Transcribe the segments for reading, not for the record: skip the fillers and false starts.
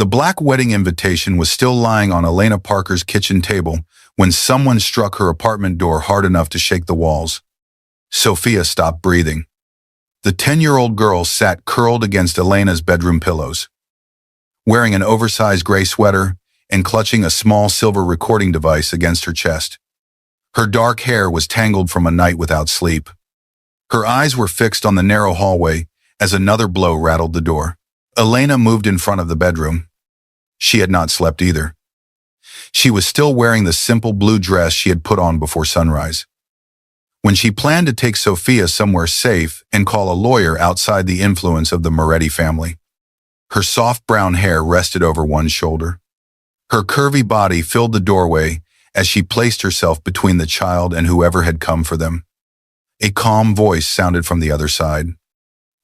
The black wedding invitation was still lying on Elena Parker's kitchen table when someone struck her apartment door hard enough to shake the walls. Sophia stopped breathing. The 10-year-old girl sat curled against Elena's bedroom pillows, wearing an oversized gray sweater and clutching a small silver recording device against her chest. Her dark hair was tangled from a night without sleep. Her eyes were fixed on the narrow hallway as another blow rattled the door. Elena moved in front of the bedroom. She had not slept either. She was still wearing the simple blue dress she had put on before sunrise. When she planned to take Sophia somewhere safe and call a lawyer outside the influence of the Moretti family. Her soft brown hair rested over one shoulder. Her curvy body filled the doorway as she placed herself between the child and whoever had come for them. A calm voice sounded from the other side.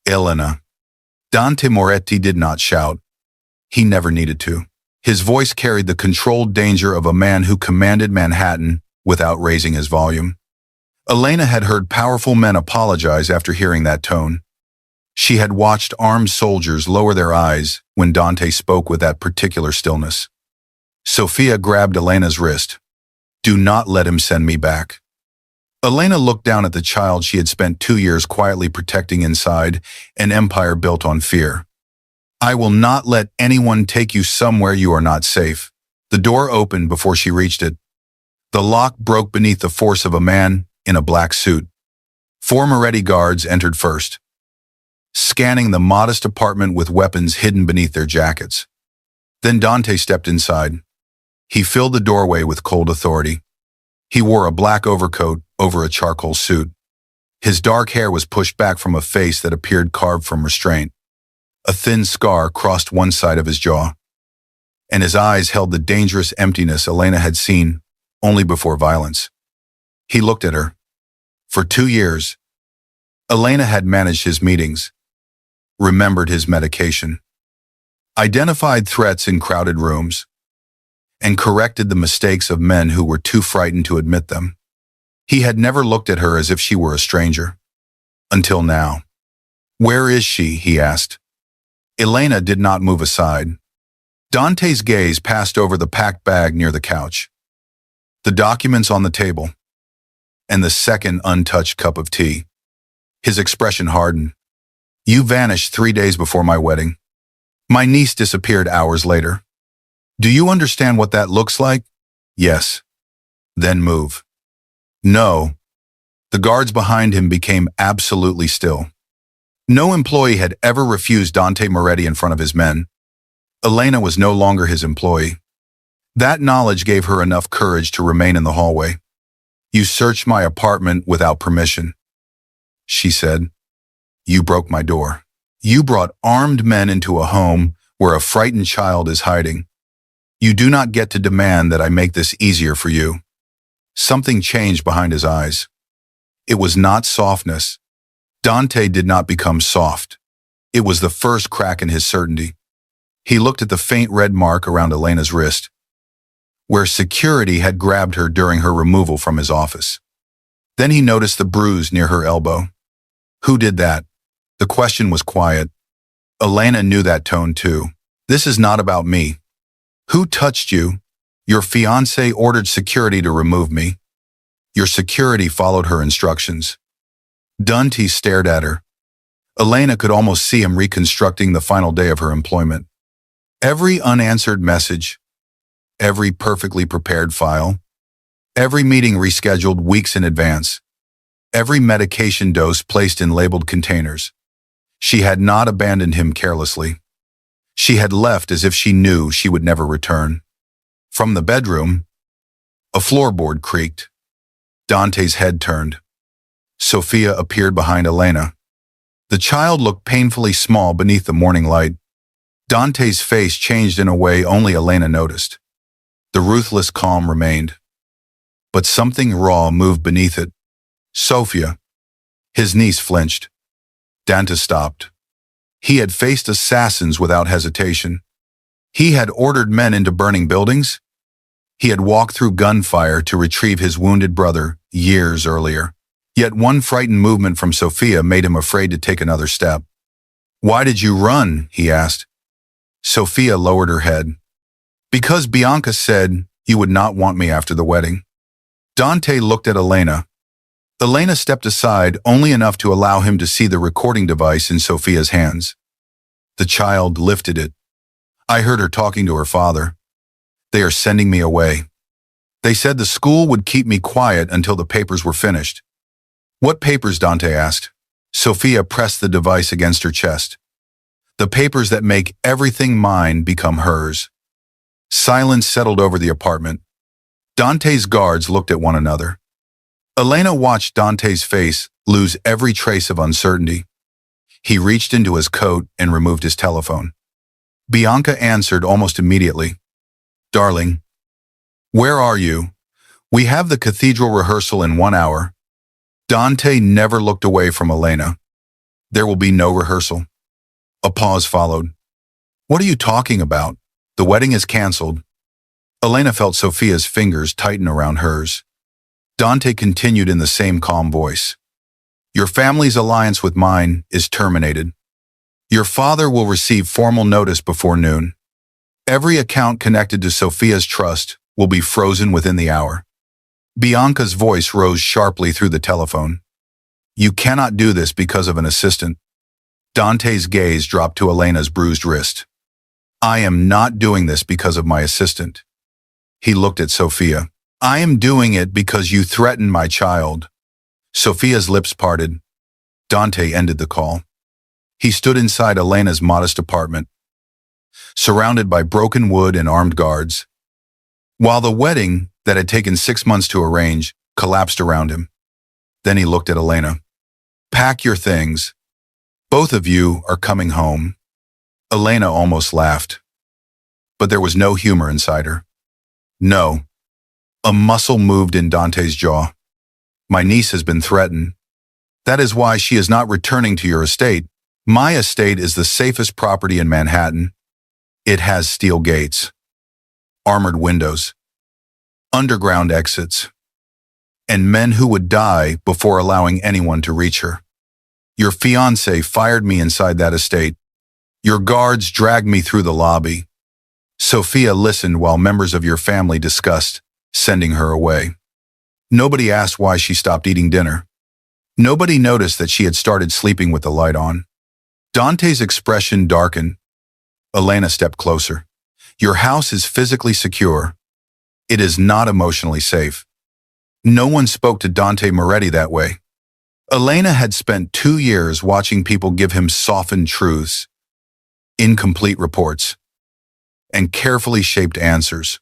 Elena. Dante Moretti did not shout. He never needed to. His voice carried the controlled danger of a man who commanded Manhattan without raising his volume. Elena had heard powerful men apologize after hearing that tone. She had watched armed soldiers lower their eyes when Dante spoke with that particular stillness. Sophia grabbed Elena's wrist. Do not let him send me back. Elena looked down at the child she had spent 2 years quietly protecting inside an empire built on fear. I will not let anyone take you somewhere you are not safe. The door opened before she reached it. The lock broke beneath the force of a man in a black suit. 4 Moretti guards entered first, scanning the modest apartment with weapons hidden beneath their jackets. Then Dante stepped inside. He filled the doorway with cold authority. He wore a black overcoat over a charcoal suit. His dark hair was pushed back from a face that appeared carved from restraint. A thin scar crossed one side of his jaw, and his eyes held the dangerous emptiness Elena had seen only before violence. He looked at her. For 2 years, Elena had managed his meetings, remembered his medication, identified threats in crowded rooms, and corrected the mistakes of men who were too frightened to admit them. He had never looked at her as if she were a stranger. Until now. Where is she? He asked. Elena did not move aside. Dante's gaze passed over the packed bag near the couch, the documents on the table, and the second untouched cup of tea. His expression hardened. You vanished 3 days before my wedding. My niece disappeared hours later. Do you understand what that looks like? Yes. Then move. No. The guards behind him became absolutely still. No employee had ever refused Dante Moretti in front of his men. Elena was no longer his employee. That knowledge gave her enough courage to remain in the hallway. You searched my apartment without permission, she said. You broke my door. You brought armed men into a home where a frightened child is hiding. You do not get to demand that I make this easier for you. Something changed behind his eyes. It was not softness. Dante did not become soft. It was the first crack in his certainty. He looked at the faint red mark around Elena's wrist, where security had grabbed her during her removal from his office. Then he noticed the bruise near her elbow. Who did that? The question was quiet. Elena knew that tone too. This is not about me. Who touched you? Your fiancé ordered security to remove me. Your security followed her instructions. Dante stared at her. Elena could almost see him reconstructing the final day of her employment. Every unanswered message, every perfectly prepared file, every meeting rescheduled weeks in advance, every medication dose placed in labeled containers. She had not abandoned him carelessly. She had left as if she knew she would never return. From the bedroom, a floorboard creaked. Dante's head turned. Sophia appeared behind Elena. The child looked painfully small beneath the morning light. Dante's face changed in a way only Elena noticed. The ruthless calm remained. But something raw moved beneath it. Sophia. His niece flinched. Dante stopped. He had faced assassins without hesitation. He had ordered men into burning buildings. He had walked through gunfire to retrieve his wounded brother years earlier. Yet one frightened movement from Sophia made him afraid to take another step. Why did you run? He asked. Sophia lowered her head. Because Bianca said you would not want me after the wedding. Dante looked at Elena. Elena stepped aside only enough to allow him to see the recording device in Sophia's hands. The child lifted it. I heard her talking to her father. They are sending me away. They said the school would keep me quiet until the papers were finished. What papers? Dante asked. Sophia pressed the device against her chest. The papers that make everything mine become hers. Silence settled over the apartment. Dante's guards looked at one another. Elena watched Dante's face lose every trace of uncertainty. He reached into his coat and removed his telephone. Bianca answered almost immediately. Darling, where are you? We have the cathedral rehearsal in 1 hour. Dante never looked away from Elena. There will be no rehearsal. A pause followed. What are you talking about? The wedding is canceled. Elena felt Sophia's fingers tighten around hers. Dante continued in the same calm voice. Your family's alliance with mine is terminated. Your father will receive formal notice before noon. Every account connected to Sophia's trust will be frozen within the hour. Bianca's voice rose sharply through the telephone. You cannot do this because of an assistant. Dante's gaze dropped to Elena's bruised wrist. I am not doing this because of my assistant. He looked at Sophia. I am doing it because you threatened my child. Sophia's lips parted. Dante ended the call. He stood inside Elena's modest apartment, surrounded by broken wood and armed guards, while the wedding that had taken 6 months to arrange collapsed around him. Then he looked at Elena. Pack your things. Both of you are coming home. Elena almost laughed, but there was no humor inside her. No. A muscle moved in Dante's jaw. My niece has been threatened. That is why she is not returning to your estate. My estate is the safest property in Manhattan. It has steel gates, armored windows, underground exits, and men who would die before allowing anyone to reach her. Your fiancé fired me inside that estate. Your guards dragged me through the lobby. Sophia listened while members of your family discussed sending her away. Nobody asked why she stopped eating dinner. Nobody noticed that she had started sleeping with the light on. Dante's expression darkened. Elena stepped closer. Your house is physically secure. It is not emotionally safe. No one spoke to Dante Moretti that way. Elena had spent 2 years watching people give him softened truths, incomplete reports, and carefully shaped answers.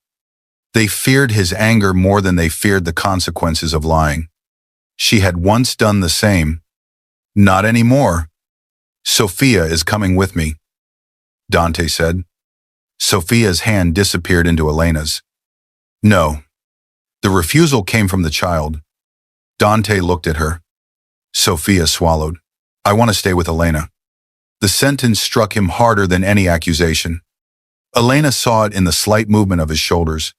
They feared his anger more than they feared the consequences of lying. She had once done the same. Not anymore. Sophia is coming with me, Dante said. Sophia's hand disappeared into Elena's. No. The refusal came from the child. Dante looked at her. Sophia swallowed. I want to stay with Elena. The sentence struck him harder than any accusation. Elena saw it in the slight movement of his shoulders.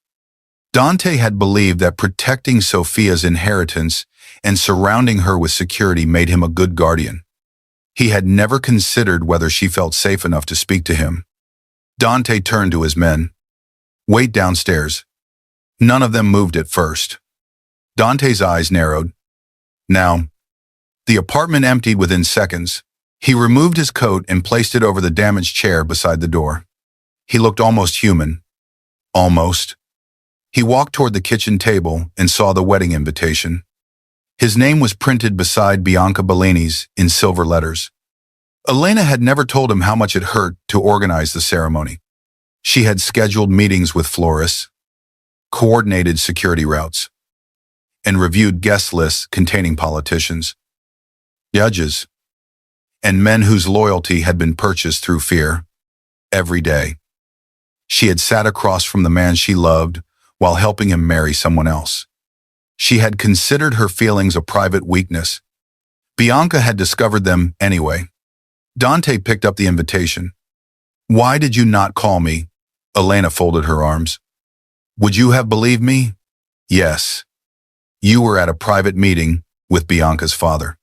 Dante had believed that protecting Sophia's inheritance and surrounding her with security made him a good guardian. He had never considered whether she felt safe enough to speak to him. Dante turned to his men. Wait downstairs. None of them moved at first. Dante's eyes narrowed. Now, the apartment emptied within seconds. He removed his coat and placed it over the damaged chair beside the door. He looked almost human. Almost. He walked toward the kitchen table and saw the wedding invitation. His name was printed beside Bianca Bellini's in silver letters. Elena had never told him how much it hurt to organize the ceremony. She had scheduled meetings with florists, coordinated security routes, and reviewed guest lists containing politicians, judges, and men whose loyalty had been purchased through fear. Every day, she had sat across from the man she loved while helping him marry someone else. She had considered her feelings a private weakness. Bianca had discovered them anyway. Dante picked up the invitation. Why did you not call me? Elena folded her arms. Would you have believed me? Yes. You were at a private meeting with Bianca's father.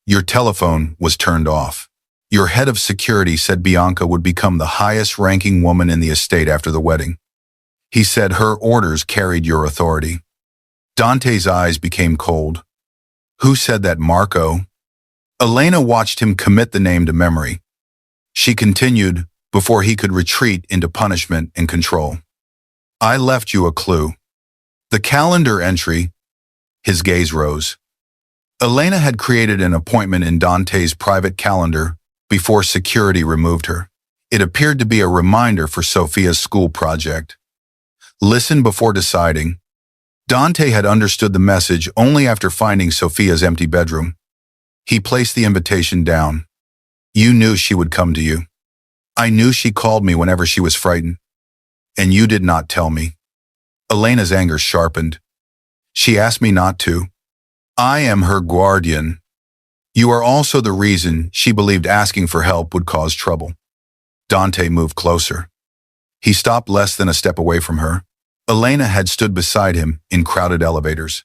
Your telephone was turned off. Your head of security said Bianca would become the highest-ranking woman in the estate after the wedding. He said her orders carried your authority. Dante's eyes became cold. Who said that, Marco? Elena watched him commit the name to memory. She continued before he could retreat into punishment and control. I left you a clue. The calendar entry. His gaze rose. Elena had created an appointment in Dante's private calendar before security removed her. It appeared to be a reminder for Sophia's school project. Listen before deciding. Dante had understood the message only after finding Sophia's empty bedroom. He placed the invitation down. You knew she would come to you. I knew she called me whenever she was frightened. And you did not tell me. Elena's anger sharpened. She asked me not to. I am her guardian. You are also the reason she believed asking for help would cause trouble. Dante moved closer. He stopped less than a step away from her. Elena had stood beside him in crowded elevators,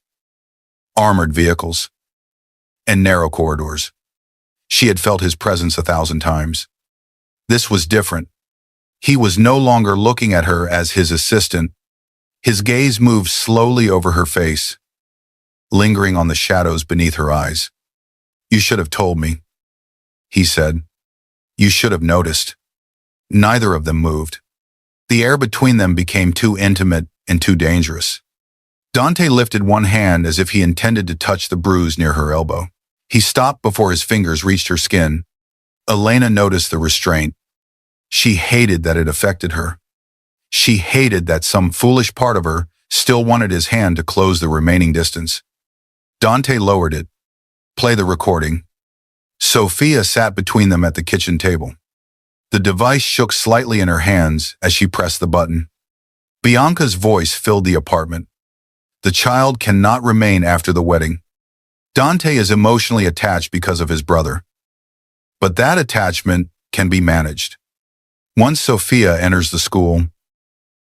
armored vehicles, and narrow corridors. She had felt his presence 1,000 times. This was different. He was no longer looking at her as his assistant. His gaze moved slowly over her face, lingering on the shadows beneath her eyes. You should have told me, he said. You should have noticed. Neither of them moved. The air between them became too intimate and too dangerous. Dante lifted one hand as if he intended to touch the bruise near her elbow. He stopped before his fingers reached her skin. Elena noticed the restraint. She hated that it affected her. She hated that some foolish part of her still wanted his hand to close the remaining distance. Dante lowered it. Play the recording. Sophia sat between them at the kitchen table. The device shook slightly in her hands as she pressed the button. Bianca's voice filled the apartment. The child cannot remain after the wedding. Dante is emotionally attached because of his brother. But that attachment can be managed. Once Sophia enters the school,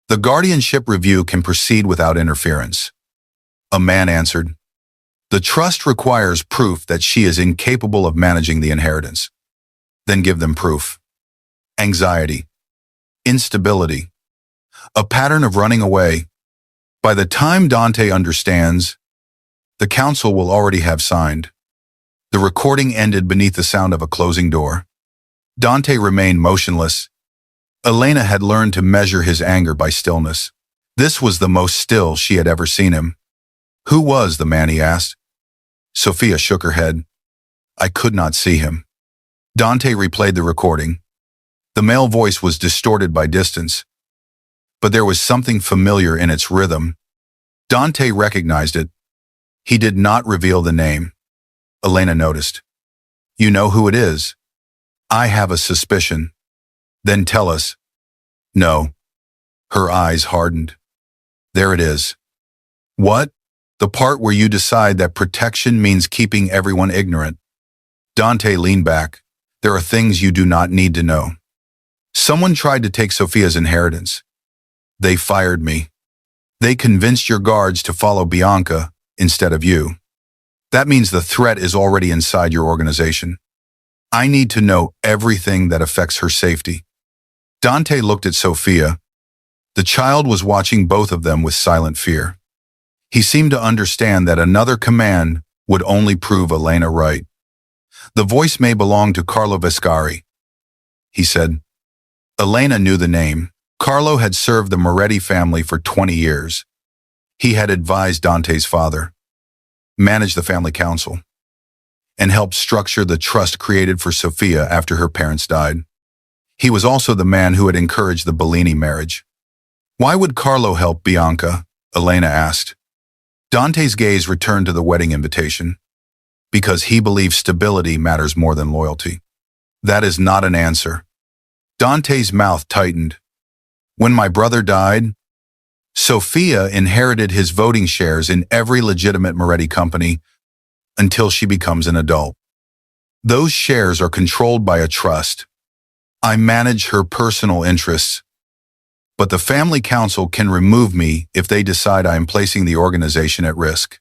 the guardianship review can proceed without interference. A man answered. The trust requires proof that she is incapable of managing the inheritance. Then give them proof. Anxiety, instability, a pattern of running away. By the time Dante understands, the council will already have signed. The recording ended beneath the sound of a closing door. Dante remained motionless. Elena had learned to measure his anger by stillness. This was the most still she had ever seen him. Who was the man, he asked. Sophia shook her head. I could not see him. Dante replayed the recording. The male voice was distorted by distance, but there was something familiar in its rhythm. Dante recognized it. He did not reveal the name. Elena noticed. You know who it is? I have a suspicion. Then tell us. No. Her eyes hardened. There it is. What? The part where you decide that protection means keeping everyone ignorant. Dante leaned back. There are things you do not need to know. Someone tried to take Sophia's inheritance. They fired me. They convinced your guards to follow Bianca instead of you. That means the threat is already inside your organization. I need to know everything that affects her safety. Dante looked at Sophia. The child was watching both of them with silent fear. He seemed to understand that another command would only prove Elena right. The voice may belong to Carlo Vescari, he said. Elena knew the name. Carlo had served the Moretti family for 20 years. He had advised Dante's father, managed the family council, and helped structure the trust created for Sophia after her parents died. He was also the man who had encouraged the Bellini marriage. Why would Carlo help Bianca? Elena asked. Dante's gaze returned to the wedding invitation. Because he believed stability matters more than loyalty. That is not an answer. Dante's mouth tightened. When my brother died, Sophia inherited his voting shares in every legitimate Moretti company until she becomes an adult. Those shares are controlled by a trust. I manage her personal interests, but the family council can remove me if they decide I am placing the organization at risk.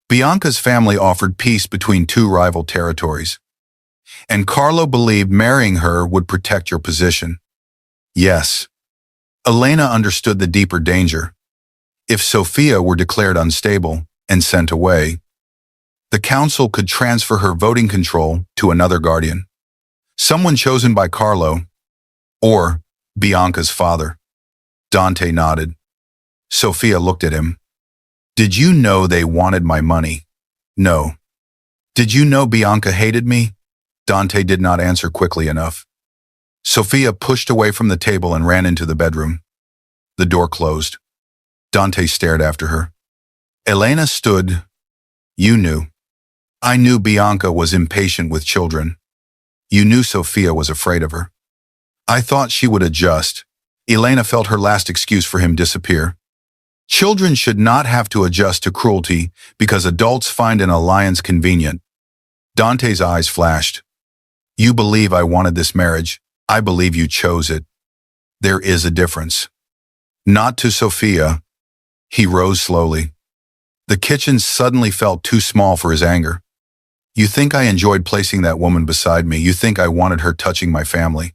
Bianca's family offered peace between two rival territories. and Carlo believed marrying her would protect your position. Yes. Elena understood the deeper danger. If Sophia were declared unstable and sent away, the council could transfer her voting control to another guardian, someone chosen by Carlo or Bianca's father. Dante nodded. Sophia looked at him. Did you know they wanted my money? No. Did you know Bianca hated me? Dante did not answer quickly enough. Sophia pushed away from the table and ran into the bedroom. The door closed. Dante stared after her. Elena stood. You knew. I knew Bianca was impatient with children. You knew Sophia was afraid of her. I thought she would adjust. Elena felt her last excuse for him disappear. Children should not have to adjust to cruelty because adults find an alliance convenient. Dante's eyes flashed. You believe I wanted this marriage. I believe you chose it. There is a difference. Not to Sophia. He rose slowly. The kitchen suddenly felt too small for his anger. You think I enjoyed placing that woman beside me. You think I wanted her touching my family,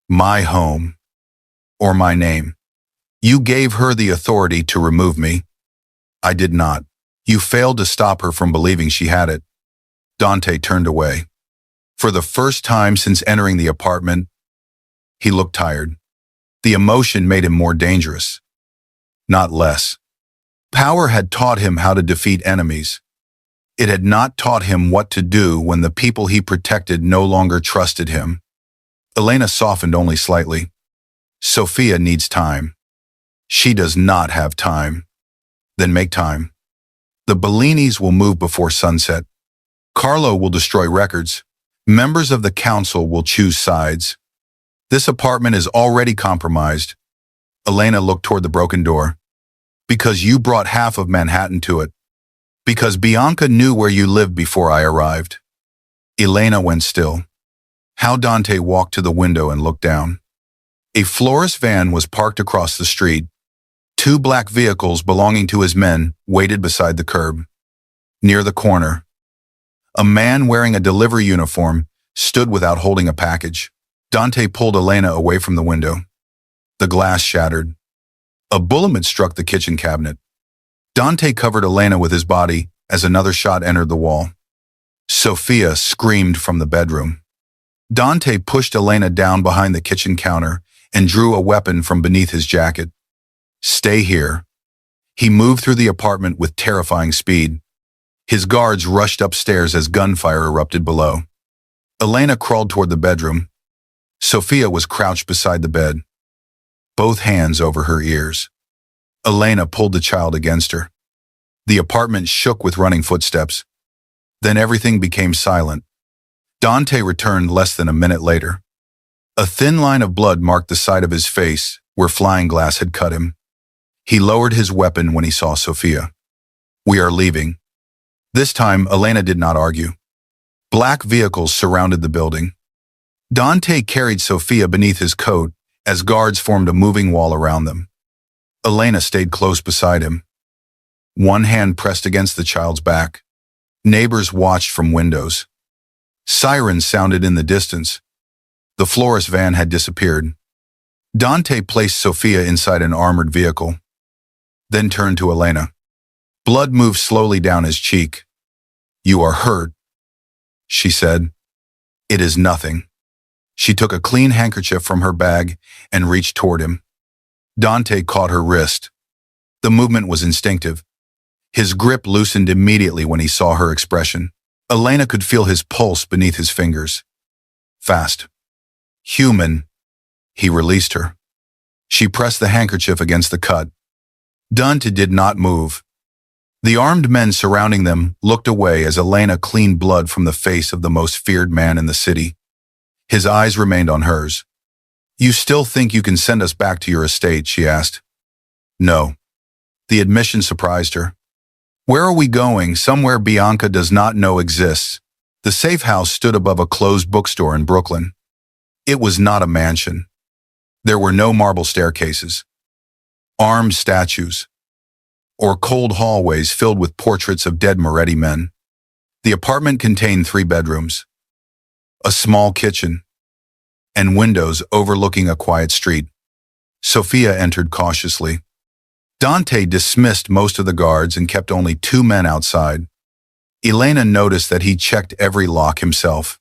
my home, or my name. You gave her the authority to remove me. I did not. You failed to stop her from believing she had it. Dante turned away. For the first time since entering the apartment, he looked tired. The emotion made him more dangerous, not less. Power had taught him how to defeat enemies. It had not taught him what to do when the people he protected no longer trusted him. Elena softened only slightly. Sophia needs time. She does not have time. Then make time. The Bellinis will move before sunset. Carlo will destroy records. Members of the council will choose sides. This apartment is already compromised. Elena looked toward the broken door. Because you brought half of Manhattan to it. Because Bianca knew where you lived before I arrived. Elena went still. How Dante walked to the window and looked down. A florist van was parked across the street. 2 black vehicles belonging to his men waited beside the curb. Near the corner, a man wearing a delivery uniform stood without holding a package. Dante pulled Elena away from the window. The glass shattered. A bullet had struck the kitchen cabinet. Dante covered Elena with his body as another shot entered the wall. Sophia screamed from the bedroom. Dante pushed Elena down behind the kitchen counter and drew a weapon from beneath his jacket. Stay here. He moved through the apartment with terrifying speed. His guards rushed upstairs as gunfire erupted below. Elena crawled toward the bedroom. Sophia was crouched beside the bed, both hands over her ears. Elena pulled the child against her. The apartment shook with running footsteps. Then everything became silent. Dante returned less than a minute later. A thin line of blood marked the side of his face where flying glass had cut him. He lowered his weapon when he saw Sophia. We are leaving. This time, Elena did not argue. Black vehicles surrounded the building. Dante carried Sophia beneath his coat as guards formed a moving wall around them. Elena stayed close beside him. One hand pressed against the child's back. Neighbors watched from windows. Sirens sounded in the distance. The florist van had disappeared. Dante placed Sophia inside an armored vehicle, then turned to Elena. Blood moved slowly down his cheek. You are hurt, she said. It is nothing. She took a clean handkerchief from her bag and reached toward him. Dante caught her wrist. The movement was instinctive. His grip loosened immediately when he saw her expression. Elena could feel his pulse beneath his fingers. Fast. Human. He released her. She pressed the handkerchief against the cut. Dante did not move. The armed men surrounding them looked away as Elena cleaned blood from the face of the most feared man in the city. His eyes remained on hers. You still think you can send us back to your estate, she asked. No. The admission surprised her. Where are we going? Somewhere Bianca does not know exists. The safe house stood above a closed bookstore in Brooklyn. It was not a mansion. There were no marble staircases, armed statues, or cold hallways filled with portraits of dead Moretti men. The apartment contained 3 bedrooms. a small kitchen, and windows overlooking a quiet street. Sophia entered cautiously. Dante dismissed most of the guards and kept only 2 men outside. Elena noticed that he checked every lock himself.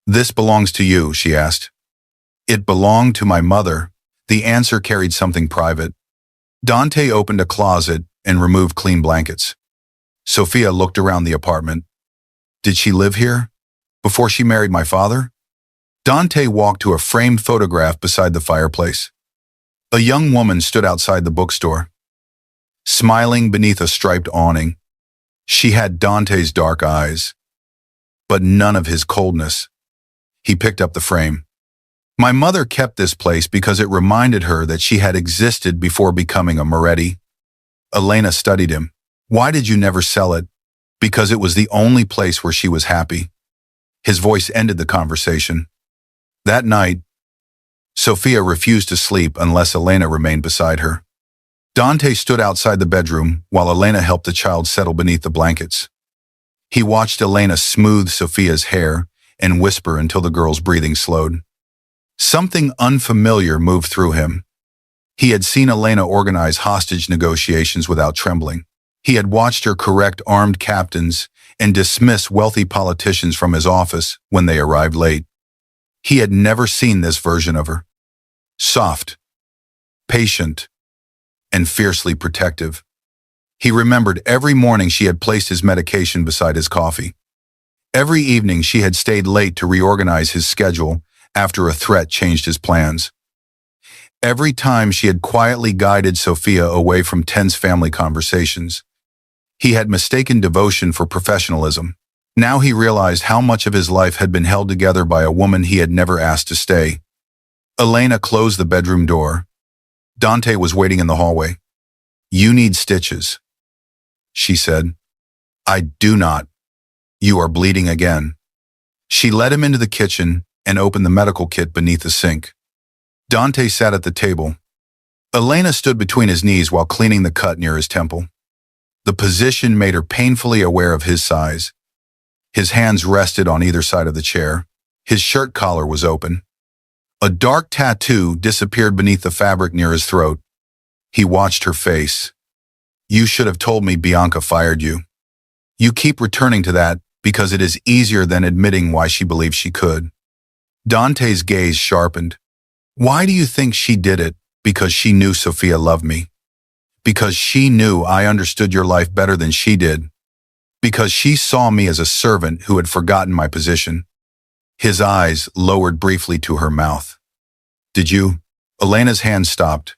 "This belongs to you," she asked. "It belonged to my mother." The answer carried something private. Dante opened a closet and removed clean blankets. Sophia looked around the apartment. "Did she live here? Before she married my father?" Dante walked to a framed photograph beside the fireplace. A young woman stood outside the bookstore, smiling beneath a striped awning. She had Dante's dark eyes, but none of his coldness. He picked up the frame. "My mother kept this place because it reminded her that she had existed before becoming a Moretti." Elena studied him. "Why did you never sell it?" "Because it was the only place where she was happy." His voice ended the conversation. That night, Sophia refused to sleep unless Elena remained beside her. Dante stood outside the bedroom while Elena helped the child settle beneath the blankets. He watched Elena smooth Sophia's hair and whisper until the girl's breathing slowed. Something unfamiliar moved through him. He had seen Elena organize hostage negotiations without trembling. He had watched her correct armed captains and dismiss wealthy politicians from his office when they arrived late. He had never seen this version of her. Soft, patient, and fiercely protective. He remembered every morning she had placed his medication beside his coffee. Every evening she had stayed late to reorganize his schedule after a threat changed his plans. Every time she had quietly guided Sophia away from tense family conversations. He had mistaken devotion for professionalism. Now he realized how much of his life had been held together by a woman he had never asked to stay. Elena closed the bedroom door. Dante was waiting in the hallway. "You need stitches," she said. "I do not. You are bleeding again." She led him into the kitchen and opened the medical kit beneath the sink. Dante sat at the table. Elena stood between his knees while cleaning the cut near his temple. The position made her painfully aware of his size. His hands rested on either side of the chair. His shirt collar was open. A dark tattoo disappeared beneath the fabric near his throat. He watched her face. "You should have told me Bianca fired you. You keep returning to that because it is easier than admitting why she believed she could." Dante's gaze sharpened. "Why do you think she did it? Because she knew Sophia loved me. Because she knew I understood your life better than she did. Because she saw me as a servant who had forgotten my position." His eyes lowered briefly to her mouth. "Did you?" Elena's hand stopped.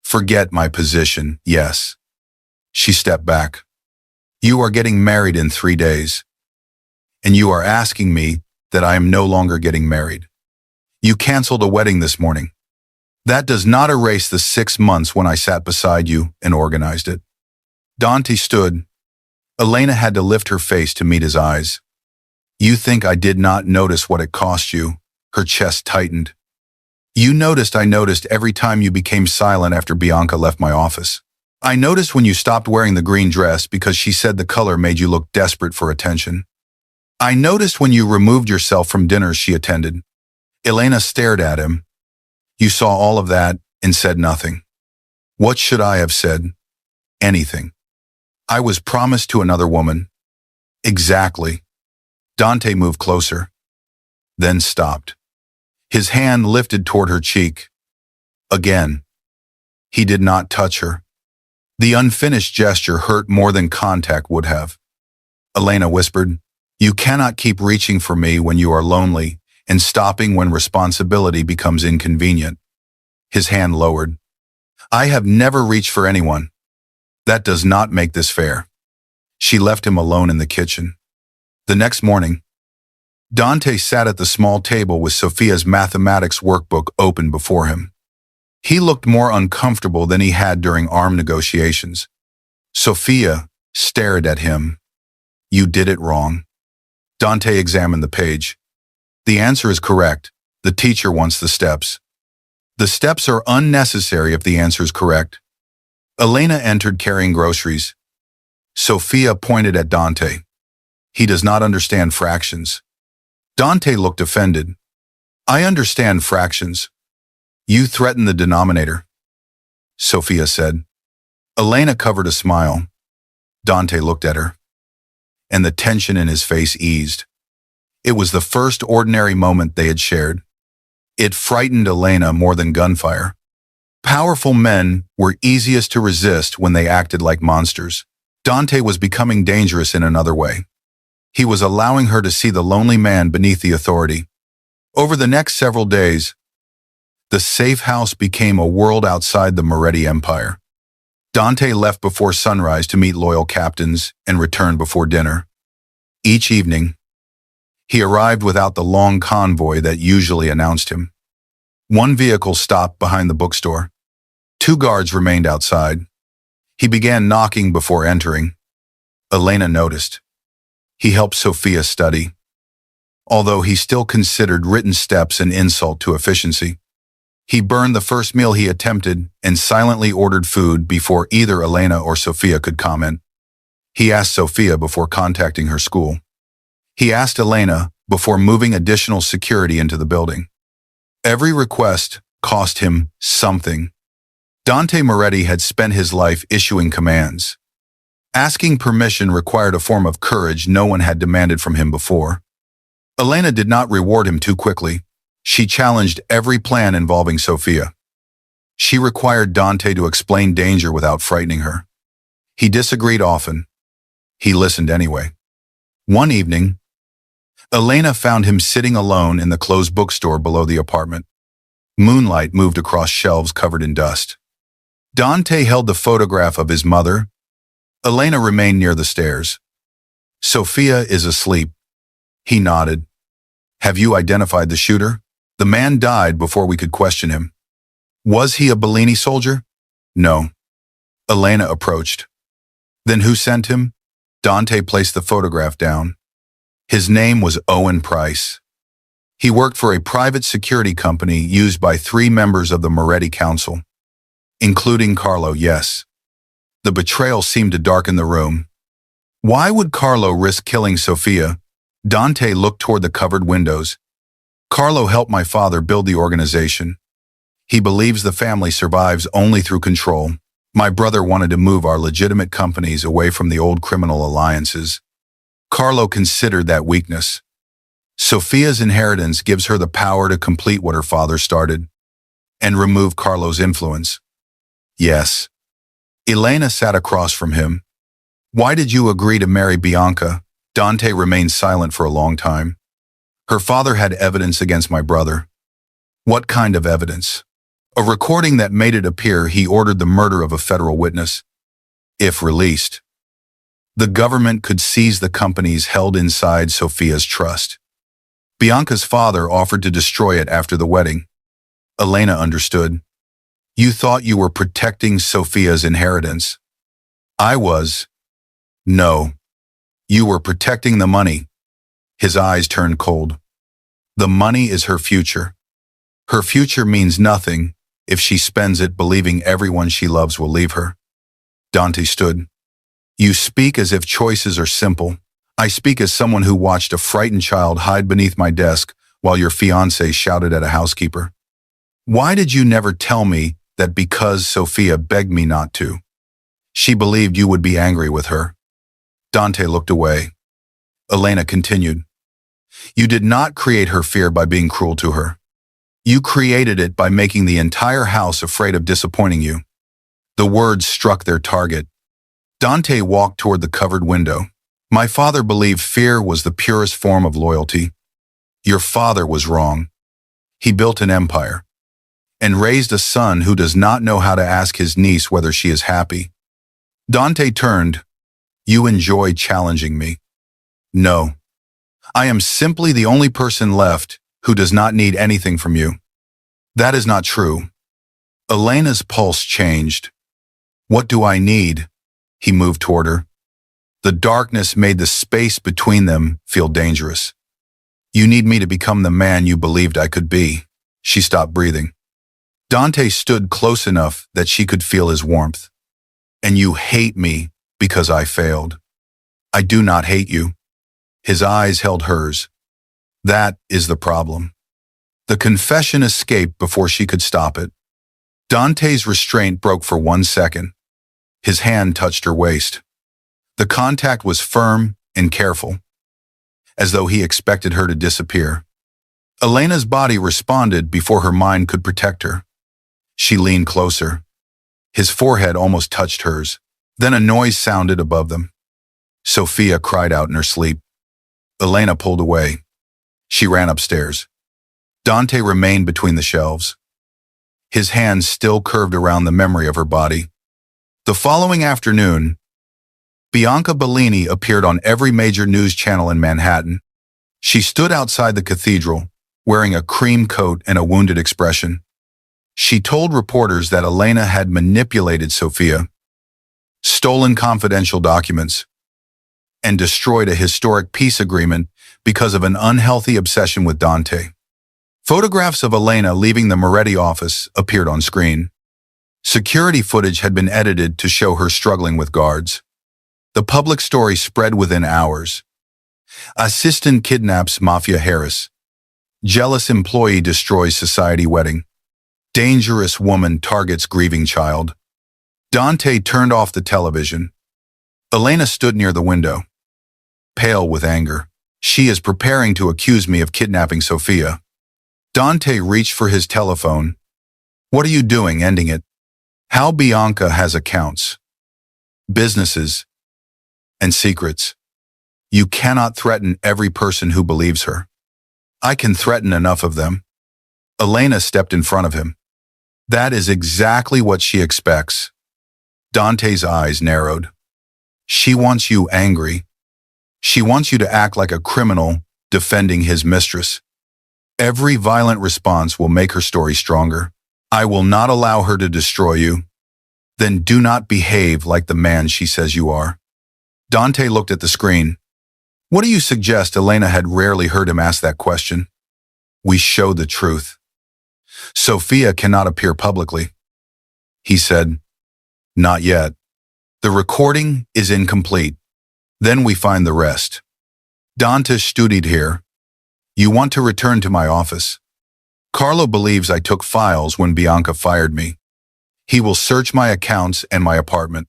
"Forget my position, yes." She stepped back. "You are getting married in 3 days. And you are asking me that I am no longer getting married. You canceled a wedding this morning. That does not erase the 6 months when I sat beside you and organized it." Dante stood. Elena had to lift her face to meet his eyes. "You think I did not notice what it cost you?" Her chest tightened. "You noticed I noticed every time you became silent after Bianca left my office. I noticed when you stopped wearing the green dress because she said the color made you look desperate for attention. I noticed when you removed yourself from dinners she attended." Elena stared at him. "You saw all of that and said nothing." "What should I have said?" "Anything. I was promised to another woman." "Exactly." Dante moved closer, then stopped. His hand lifted toward her cheek. Again. He did not touch her. The unfinished gesture hurt more than contact would have. Elena whispered, "You cannot keep reaching for me when you are lonely and stopping when responsibility becomes inconvenient." His hand lowered. "I have never reached for anyone. That does not make this fair." She left him alone in the kitchen. The next morning, Dante sat at the small table with Sophia's mathematics workbook open before him. He looked more uncomfortable than he had during armed negotiations. Sophia stared at him. "You did it wrong." Dante examined the page. "The answer is correct. The teacher wants the steps. The steps are unnecessary if the answer is correct." Elena entered carrying groceries. Sophia pointed at Dante. "He does not understand fractions." Dante looked offended. I understand fractions. You threaten the denominator, Sophia said. Elena covered a smile. Dante looked at her, and the tension in his face eased. It was the first ordinary moment they had shared. It frightened Elena more than gunfire. Powerful men were easiest to resist when they acted like monsters. Dante was becoming dangerous in another way. He was allowing her to see the lonely man beneath the authority. Over the next several days, the safe house became a world outside the Moretti empire. Dante left before sunrise to meet loyal captains and returned before dinner. Each evening, he arrived without the long convoy that usually announced him. One vehicle stopped behind the bookstore. 2 guards remained outside. He began knocking before entering. Elena noticed. He helped Sophia study, although he still considered written steps an insult to efficiency. He burned the first meal he attempted and silently ordered food before either Elena or Sophia could comment. He asked Sophia before contacting her school. He asked Elena before moving additional security into the building. Every request cost him something. Dante Moretti had spent his life issuing commands. Asking permission required a form of courage no one had demanded from him before. Elena did not reward him too quickly. She challenged every plan involving Sophia. She required Dante to explain danger without frightening her. He disagreed often. He listened anyway. One evening, Elena found him sitting alone in the closed bookstore below the apartment. Moonlight moved across shelves covered in dust. Dante held the photograph of his mother. Elena remained near the stairs. Sophia is asleep. He nodded. Have you identified the shooter? The man died before we could question him. Was he a Bellini soldier? No. Elena approached. Then who sent him? Dante placed the photograph down. His name was Owen Price. He worked for a private security company used by 3 members of the Moretti Council, including Carlo, yes. The betrayal seemed to darken the room. Why would Carlo risk killing Sophia? Dante looked toward the covered windows. Carlo helped my father build the organization. He believes the family survives only through control. My brother wanted to move our legitimate companies away from the old criminal alliances. Carlo considered that weakness. Sophia's inheritance gives her the power to complete what her father started and remove Carlo's influence. Yes. Elena sat across from him. Why did you agree to marry Bianca? Dante remained silent for a long time. Her father had evidence against my brother. What kind of evidence? A recording that made it appear he ordered the murder of a federal witness. If released, the government could seize the companies held inside Sophia's trust. Bianca's father offered to destroy it after the wedding. Elena understood. You thought you were protecting Sophia's inheritance. I was. No. You were protecting the money. His eyes turned cold. The money is her future. Her future means nothing if she spends it believing everyone she loves will leave her. Dante stood. You speak as if choices are simple. I speak as someone who watched a frightened child hide beneath my desk while your fiancé shouted at a housekeeper. Why did you never tell me that because Sophia begged me not to? She believed you would be angry with her. Dante looked away. Elena continued. You did not create her fear by being cruel to her. You created it by making the entire house afraid of disappointing you. The words struck their target. Dante walked toward the covered window. My father believed fear was the purest form of loyalty. Your father was wrong. He built an empire and raised a son who does not know how to ask his niece whether she is happy. Dante turned. You enjoy challenging me. No. I am simply the only person left who does not need anything from you. That is not true. Elena's pulse changed. What do I need? He moved toward her. The darkness made the space between them feel dangerous. You need me to become the man you believed I could be. She stopped breathing. Dante stood close enough that she could feel his warmth. And you hate me because I failed. I do not hate you. His eyes held hers. That is the problem. The confession escaped before she could stop it. Dante's restraint broke for 1 second. His hand touched her waist. The contact was firm and careful, as though he expected her to disappear. Elena's body responded before her mind could protect her. She leaned closer. His forehead almost touched hers. Then a noise sounded above them. Sophia cried out in her sleep. Elena pulled away. She ran upstairs. Dante remained between the shelves. His hands still curved around the memory of her body. The following afternoon, Bianca Bellini appeared on every major news channel in Manhattan. She stood outside the cathedral, wearing a cream coat and a wounded expression. She told reporters that Elena had manipulated Sophia, stolen confidential documents, and destroyed a historic peace agreement because of an unhealthy obsession with Dante. Photographs of Elena leaving the Moretti office appeared on screen. Security footage had been edited to show her struggling with guards. The public story spread within hours. Assistant kidnaps Mafia Harris. Jealous employee destroys society wedding. Dangerous woman targets grieving child. Dante turned off the television. Elena stood near the window, pale with anger. She is preparing to accuse me of kidnapping Sophia. Dante reached for his telephone. What are you doing, ending it? How Bianca has accounts, businesses, and secrets. You cannot threaten every person who believes her. I can threaten enough of them. Elena stepped in front of him. That is exactly what she expects. Dante's eyes narrowed. She wants you angry. She wants you to act like a criminal defending his mistress. Every violent response will make her story stronger. I will not allow her to destroy you. Then do not behave like the man she says you are. Dante looked at the screen. What do you suggest? Elena had rarely heard him ask that question. We show the truth. Sophia cannot appear publicly. He said, not yet. The recording is incomplete. Then we find the rest. Dante studied here. You want to return to my office. Carlo believes I took files when Bianca fired me. He will search my accounts and my apartment.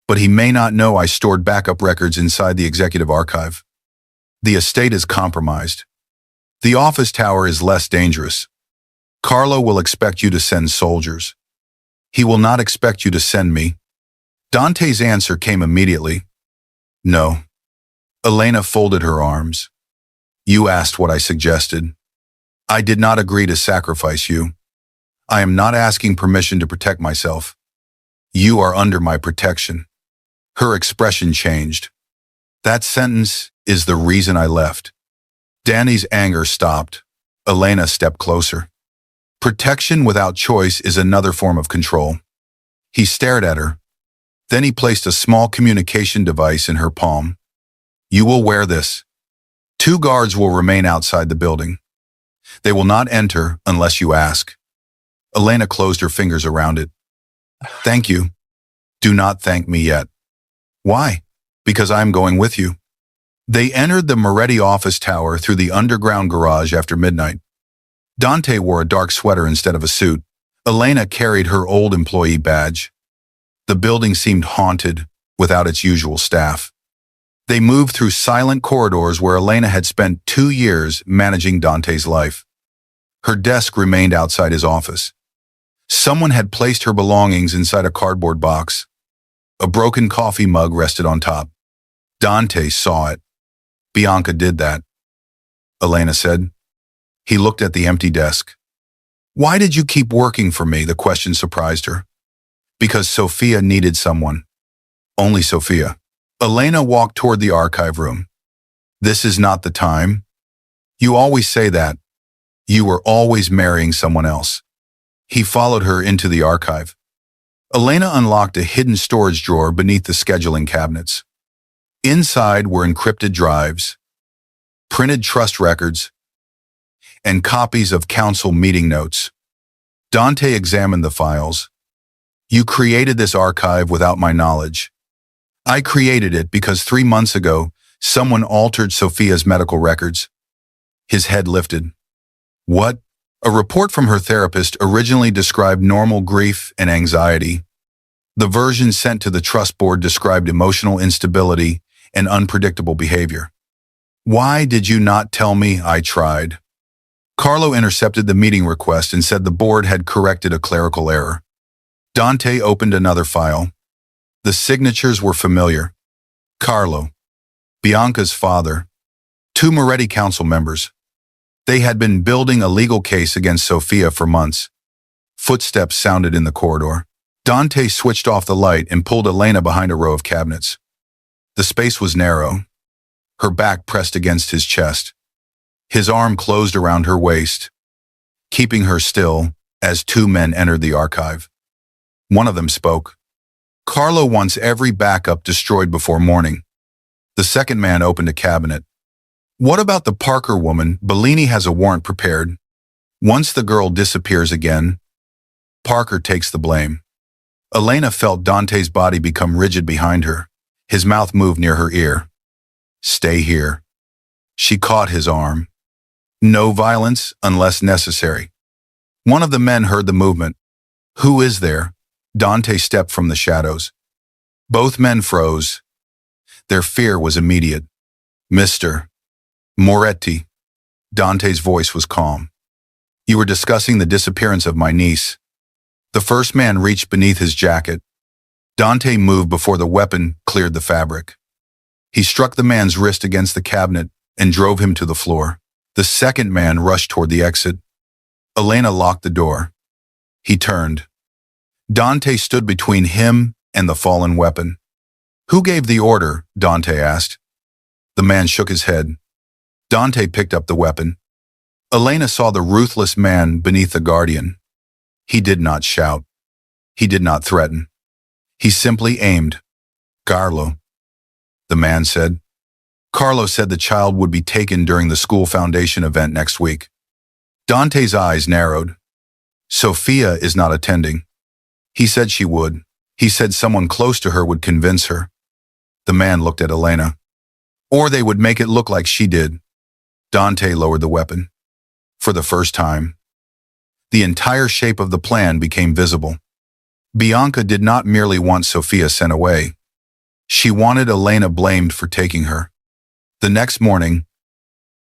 But he may not know I stored backup records inside the executive archive. The estate is compromised. The office tower is less dangerous. Carlo will expect you to send soldiers. He will not expect you to send me. Dante's answer came immediately. No. Elena folded her arms. You asked what I suggested. I did not agree to sacrifice you. I am not asking permission to protect myself. You are under my protection. Her expression changed. That sentence is the reason I left. Danny's anger stopped. Elena stepped closer. Protection without choice is another form of control. He stared at her. Then he placed a small communication device in her palm. You will wear this. 2 guards will remain outside the building. They will not enter unless you ask. Elena closed her fingers around it. Thank you. Do not thank me yet. Why? Because I am going with you. They entered the Moretti office tower through the underground garage after midnight. Dante wore a dark sweater instead of a suit. Elena carried her old employee badge. The building seemed haunted without its usual staff. They moved through silent corridors where Elena had spent 2 years managing Dante's life. Her desk remained outside his office. Someone had placed her belongings inside a cardboard box. A broken coffee mug rested on top. Dante saw it. Bianca did that, Elena said. He looked at the empty desk. Why did you keep working for me? The question surprised her. Because Sophia needed someone. Only Sophia. Elena walked toward the archive room. This is not the time. You always say that. You were always marrying someone else. He followed her into the archive. Elena unlocked a hidden storage drawer beneath the scheduling cabinets. Inside were encrypted drives, printed trust records, and copies of council meeting notes. Dante examined the files. You created this archive without my knowledge. I created it because 3 months ago, someone altered Sophia's medical records. His head lifted. What? A report from her therapist originally described normal grief and anxiety. The version sent to the trust board described emotional instability and unpredictable behavior. Why did you not tell me? I tried. Carlo intercepted the meeting request and said the board had corrected a clerical error. Dante opened another file. The signatures were familiar. Carlo, Bianca's father, 2 Moretti council members. They had been building a legal case against Sophia for months. Footsteps sounded in the corridor. Dante switched off the light and pulled Elena behind a row of cabinets. The space was narrow, her back pressed against his chest. His arm closed around her waist, keeping her still as 2 men entered the archive. One of them spoke. Carlo wants every backup destroyed before morning. The second man opened a cabinet. What about the Parker woman? Bellini has a warrant prepared. Once the girl disappears again, Parker takes the blame. Elena felt Dante's body become rigid behind her. His mouth moved near her ear. Stay here. She caught his arm. No violence unless necessary. One of the men heard the movement. Who is there? Dante stepped from the shadows. Both men froze. Their fear was immediate. Mr. Moretti. Dante's voice was calm. You were discussing the disappearance of my niece. The first man reached beneath his jacket. Dante moved before the weapon cleared the fabric. He struck the man's wrist against the cabinet and drove him to the floor. The second man rushed toward the exit. Elena locked the door. He turned. Dante stood between him and the fallen weapon. Who gave the order? Dante asked. The man shook his head. Dante picked up the weapon. Elena saw the ruthless man beneath the guardian. He did not shout. He did not threaten. He simply aimed. Carlo, the man said. Carlo said the child would be taken during the school foundation event next week. Dante's eyes narrowed. Sophia is not attending. He said she would. He said someone close to her would convince her. The man looked at Elena. Or they would make it look like she did. Dante lowered the weapon. For the first time, the entire shape of the plan became visible. Bianca did not merely want Sophia sent away. She wanted Elena blamed for taking her. The next morning,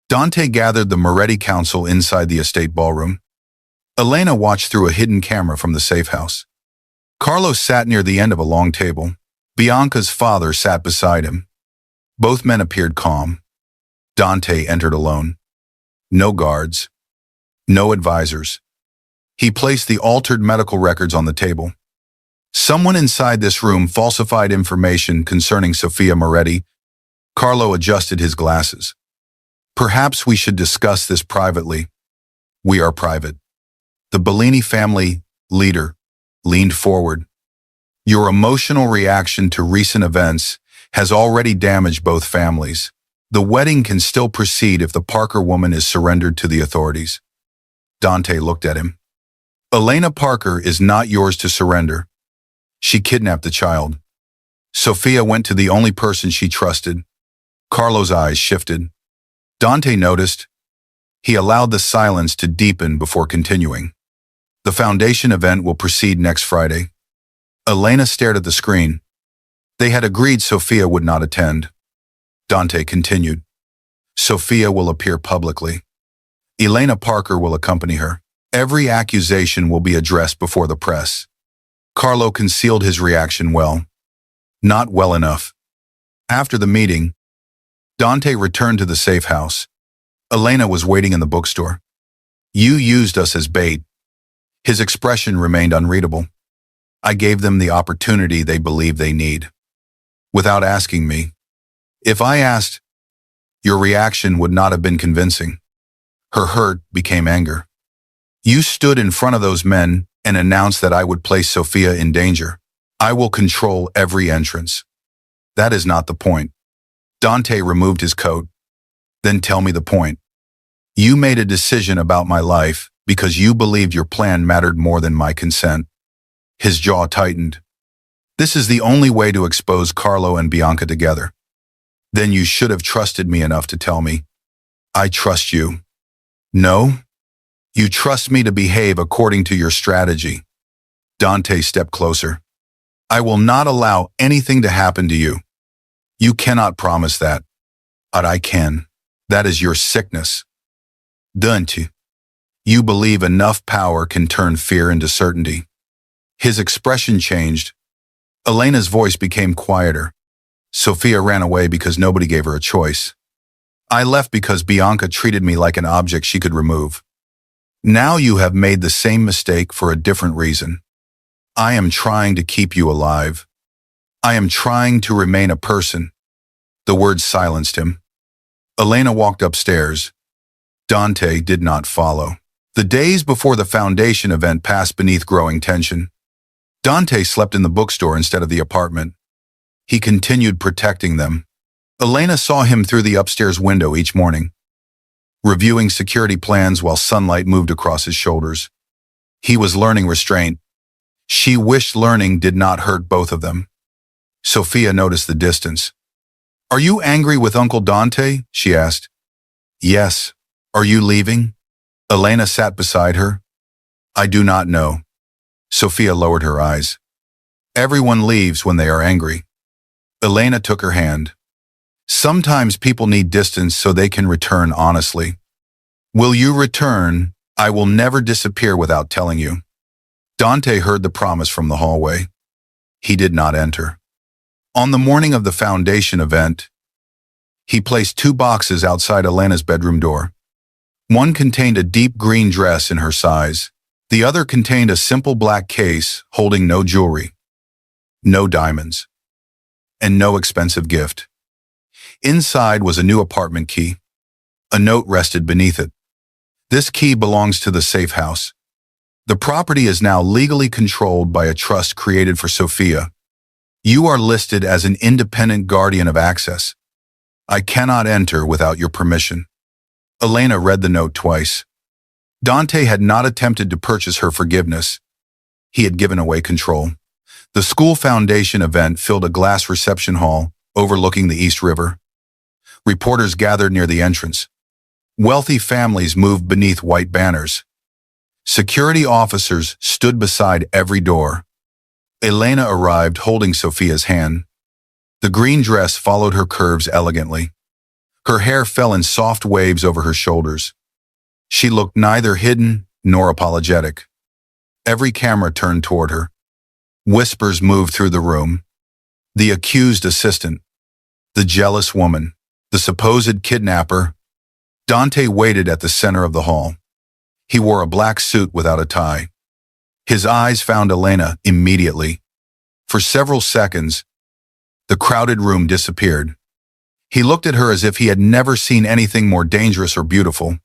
Dante gathered the Moretti council inside the estate ballroom. Elena watched through a hidden camera from the safe house. Carlos sat near the end of a long table. Bianca's father sat beside him. Both men appeared calm. Dante entered alone. No guards. No advisors. He placed the altered medical records on the table. Someone inside this room falsified information concerning Sophia Moretti. Carlo adjusted his glasses. Perhaps we should discuss this privately. We are private. The Bellini family leader leaned forward. Your emotional reaction to recent events has already damaged both families. The wedding can still proceed if the Parker woman is surrendered to the authorities. Dante looked at him. Elena Parker is not yours to surrender. She kidnapped the child. Sophia went to the only person she trusted. Carlo's eyes shifted. Dante noticed. He allowed the silence to deepen before continuing. The foundation event will proceed next Friday. Elena stared at the screen. They had agreed Sophia would not attend. Dante continued. Sophia will appear publicly. Elena Parker will accompany her. Every accusation will be addressed before the press. Carlo concealed his reaction well. Not well enough. After the meeting, Dante returned to the safe house. Elena was waiting in the bookstore. You used us as bait. His expression remained unreadable. I gave them the opportunity they believe they need. Without asking me. If I asked, your reaction would not have been convincing. Her hurt became anger. You stood in front of those men and announced that I would place Sophia in danger. I will control every entrance. That is not the point. Dante removed his coat. Then tell me the point. You made a decision about my life because you believed your plan mattered more than my consent. His jaw tightened. This is the only way to expose Carlo and Bianca together. Then you should have trusted me enough to tell me. I trust you. No? You trust me to behave according to your strategy. Dante stepped closer. I will not allow anything to happen to you. You cannot promise that. But I can. That is your sickness. Dante. You believe enough power can turn fear into certainty. His expression changed. Elena's voice became quieter. Sophia ran away because nobody gave her a choice. I left because Bianca treated me like an object she could remove. Now you have made the same mistake for a different reason. I am trying to keep you alive. I am trying to remain a person. The words silenced him. Elena walked upstairs. Dante did not follow. The days before the foundation event passed beneath growing tension. Dante slept in the bookstore instead of the apartment. He continued protecting them. Elena saw him through the upstairs window each morning, reviewing security plans while sunlight moved across his shoulders. He was learning restraint. She wished learning did not hurt both of them. Sophia noticed the distance. Are you angry with Uncle Dante? She asked. Yes. Are you leaving? Elena sat beside her. I do not know. Sophia lowered her eyes. Everyone leaves when they are angry. Elena took her hand. Sometimes people need distance so they can return honestly. Will you return? I will never disappear without telling you. Dante heard the promise from the hallway. He did not enter. On the morning of the foundation event, he placed 2 boxes outside Elena's bedroom door. One contained a deep green dress in her size. The other contained a simple black case holding no jewelry, no diamonds, and no expensive gift. Inside was a new apartment key. A note rested beneath it. This key belongs to the safe house. The property is now legally controlled by a trust created for Sophia. You are listed as an independent guardian of access. I cannot enter without your permission. Elena read the note twice. Dante had not attempted to purchase her forgiveness. He had given away control. The school foundation event filled a glass reception hall overlooking the East River. Reporters gathered near the entrance. Wealthy families moved beneath white banners. Security officers stood beside every door. Elena arrived holding Sophia's hand. The green dress followed her curves elegantly. Her hair fell in soft waves over her shoulders. She looked neither hidden nor apologetic. Every camera turned toward her. Whispers moved through the room. The accused assistant, the jealous woman, the supposed kidnapper. Dante waited at the center of the hall. He wore a black suit without a tie. His eyes found Elena immediately. For several seconds, the crowded room disappeared. He looked at her as if he had never seen anything more dangerous or beautiful.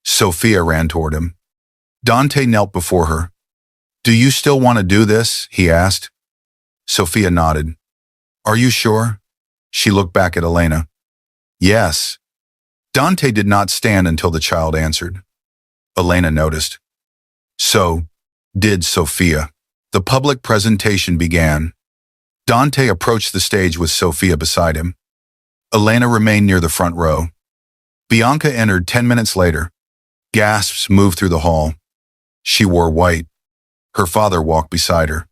Sophia ran toward him. Dante knelt before her. Do you still want to do this? He asked. Sophia nodded. Are you sure? She looked back at Elena. Yes. Dante did not stand until the child answered. Elena noticed. So did Sophia. The public presentation began. Dante approached the stage with Sophia beside him. Elena remained near the front row. Bianca entered 10 minutes later. Gasps moved through the hall. She wore white. Her father walked beside her,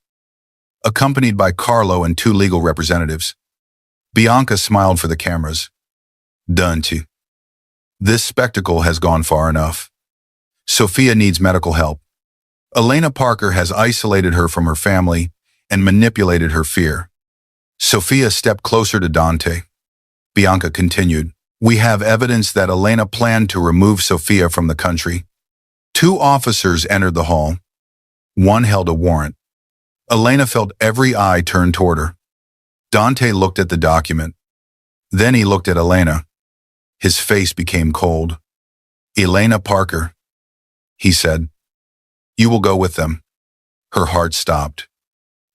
accompanied by Carlo and 2 legal representatives. Bianca smiled for the cameras. Dante. This spectacle has gone far enough. Sophia needs medical help. Elena Parker has isolated her from her family and manipulated her fear. Sophia stepped closer to Dante. Bianca continued. We have evidence that Elena planned to remove Sophia from the country. 2 officers entered the hall. One held a warrant. Elena felt every eye turn toward her. Dante looked at the document. Then he looked at Elena. His face became cold. Elena Parker, he said. You will go with them. Her heart stopped,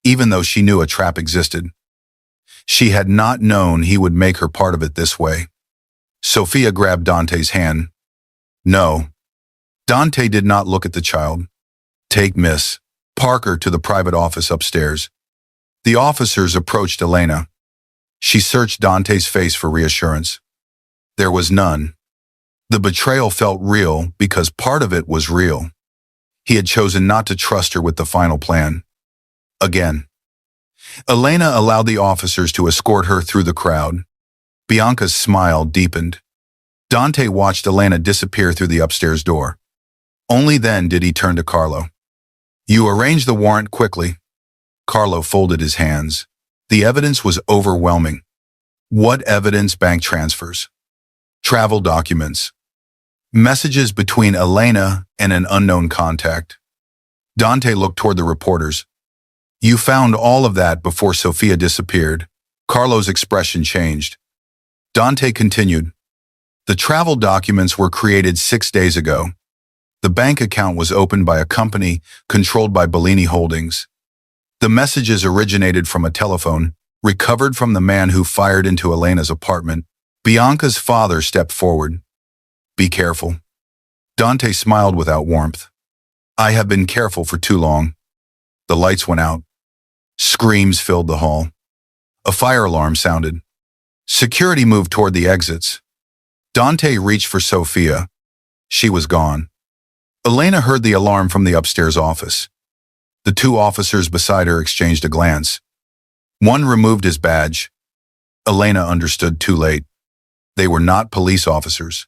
even though she knew a trap existed. She had not known he would make her part of it this way. Sophia grabbed Dante's hand. No. Dante did not look at the child. Take Miss Parker to the private office upstairs. The officers approached Elena. She searched Dante's face for reassurance. There was none. The betrayal felt real because part of it was real. He had chosen not to trust her with the final plan. Again. Elena allowed the officers to escort her through the crowd. Bianca's smile deepened. Dante watched Elena disappear through the upstairs door. Only then did he turn to Carlo. "You arranged the warrant quickly." Carlo folded his hands. The evidence was overwhelming. What evidence? Bank transfers, travel documents, messages between Elena and an unknown contact. Dante looked toward the reporters. "You found all of that before Sophia disappeared." Carlo's expression changed. Dante continued. "The travel documents were created 6 days ago. The bank account was opened by a company controlled by Bellini Holdings. The messages originated from a telephone recovered from the man who fired into Elena's apartment." Bianca's father stepped forward. "Be careful." Dante smiled without warmth. "I have been careful for too long." The lights went out. Screams filled the hall. A fire alarm sounded. Security moved toward the exits. Dante reached for Sophia. She was gone. Elena heard the alarm from the upstairs office. The two officers beside her exchanged a glance. One removed his badge. Elena understood too late. They were not police officers.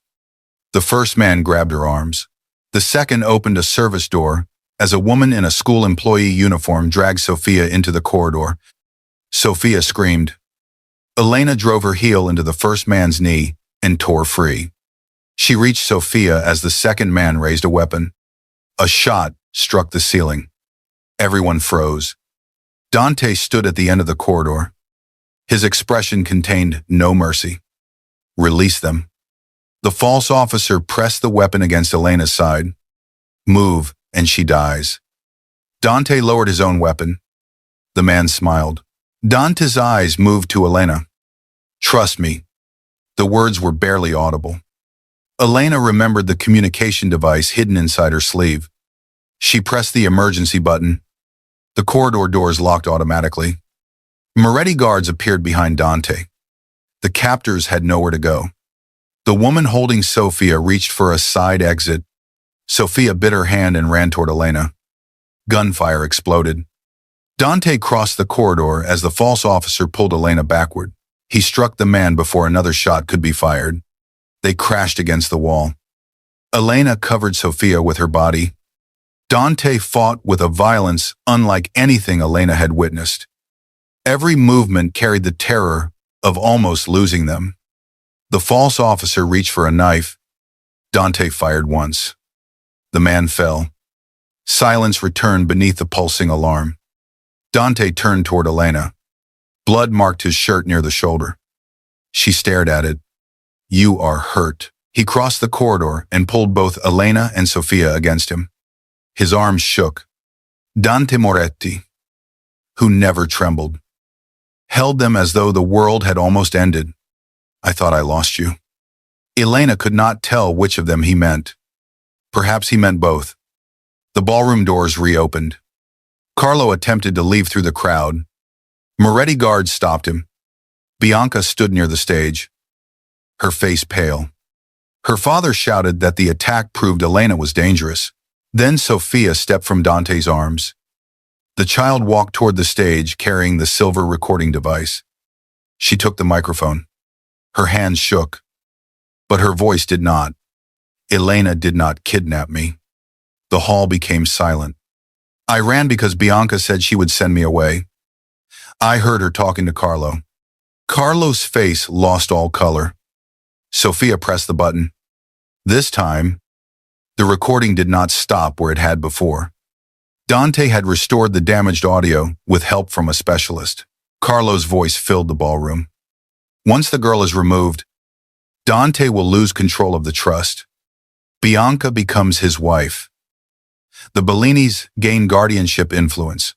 The first man grabbed her arms. The second opened a service door as a woman in a school employee uniform dragged Sophia into the corridor. Sophia screamed. Elena drove her heel into the first man's knee and tore free. She reached Sophia as the second man raised a weapon. A shot struck the ceiling. Everyone froze. Dante stood at the end of the corridor. His expression contained no mercy. "Release them." The false officer pressed the weapon against Elena's side. "Move, and she dies." Dante lowered his own weapon. The man smiled. Dante's eyes moved to Elena. "Trust me." The words were barely audible. Elena remembered the communication device hidden inside her sleeve. She pressed the emergency button. The corridor doors locked automatically. Moretti guards appeared behind Dante. The captors had nowhere to go. The woman holding Sophia reached for a side exit. Sophia bit her hand and ran toward Elena. Gunfire exploded. Dante crossed the corridor as the false officer pulled Elena backward. He struck the man before another shot could be fired. They crashed against the wall. Elena covered Sophia with her body. Dante fought with a violence unlike anything Elena had witnessed. Every movement carried the terror of almost losing them. The false officer reached for a knife. Dante fired once. The man fell. Silence returned beneath the pulsing alarm. Dante turned toward Elena. Blood marked his shirt near the shoulder. She stared at it. "You are hurt." He crossed the corridor and pulled both Elena and Sophia against him. His arms shook. Dante Moretti, who never trembled, held them as though the world had almost ended. "I thought I lost you." Elena could not tell which of them he meant. Perhaps he meant both. The ballroom doors reopened. Carlo attempted to leave through the crowd. Moretti guards stopped him. Bianca stood near the stage, her face pale. Her father shouted that the attack proved Elena was dangerous. Then Sophia stepped from Dante's arms. The child walked toward the stage carrying the silver recording device. She took the microphone. Her hands shook, but her voice did not. "Elena did not kidnap me." The hall became silent. "I ran because Bianca said she would send me away." I heard her talking to Carlo. Carlo's face lost all color. Sophia pressed the button. This time, the recording did not stop where it had before. Dante had restored the damaged audio with help from a specialist. Carlo's voice filled the ballroom. "Once the girl is removed, Dante will lose control of the trust. Bianca becomes his wife. The Bellinis gain guardianship influence.